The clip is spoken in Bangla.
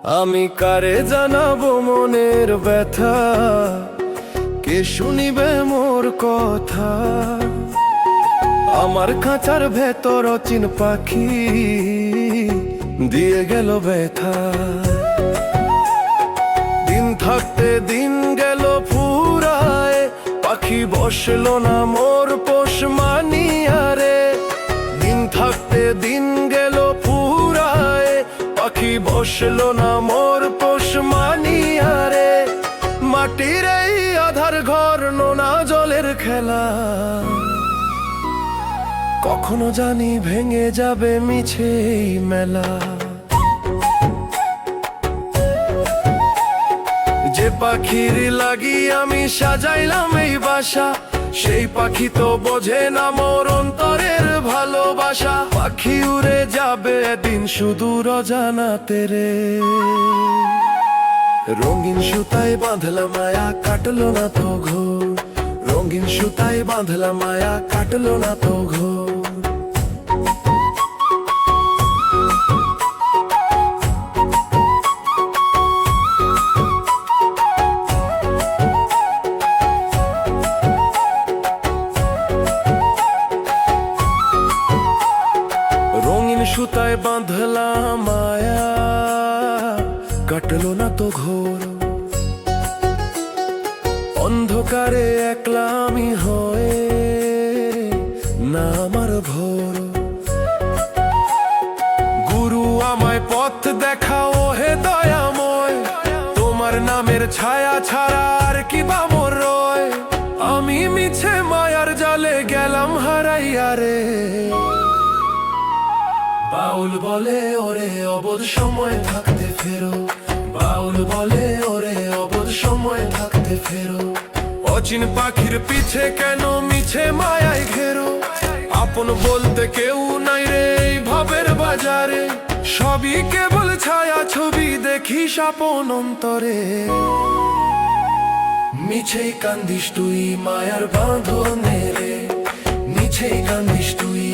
আমি কারে জানাবো মনের ব্যথা, কে শুনিবে মোর কথা। আমার খাঁচার ভেতর অচিন পাখি দিয়ে গেল ব্যথা। দিন থাকতে দিন গেল ফুরায়, পাখি বসলো না মোর পোষ মানিয়ারে। দিন থাকতে দিন গেল ফুরায়, পাখি বসলো না মোর পোষ মানিয়ারে। মাটির এই আধার ঘর নোনা জলের খেলা, কখনো জানি ভেঙে যাবে মিছে এই মেলা। যে পাখির লাগি আমি সাজাইলাম এই বাসা, সেই পাখি তো বোঝে না মোর অন্তরের ভালোবাসা। পাখি উড়ে যাবে দিন সুদূর অজানাতে রে। রঙিন সুতায় বাঁধলা মায়া, কাটলো না তো ঘোর। রঙিন সুতায় বাঁধলা মায়া, কাটলো না তো ঘোর। রঙিন সুতায় বাঁধলা মায়া, কাটলো না তো ঘোর। অন্ধকারে একলা আমি হয়ে না আমার ভোর। গুরু আমায় পথ দেখাও হে দয়াময়, তোমার নামের ছায়া ছাড়া আর কি বা মোর রয়। আমি মিছে মায়ার জালে গেলাম হারাইয়া রে। বাউল বলে ওরে অবোধ সময় থাকতে ফেরো, বাউল বলে ওরে অবোধ সময় থাকতে ফেরো। অচিন পাখির পিছে কেন মিছে মায়ায় ঘেরো। আপন বলতে কেউ নাই রে এই ভাবের বাজারে। সবই কেবল ছায়া ছবি দেখিস আপন অন্তরে। মিছেই কান্দিস তুই মায়ার বাঁধনে রে, মিছেই কান্দিস তুই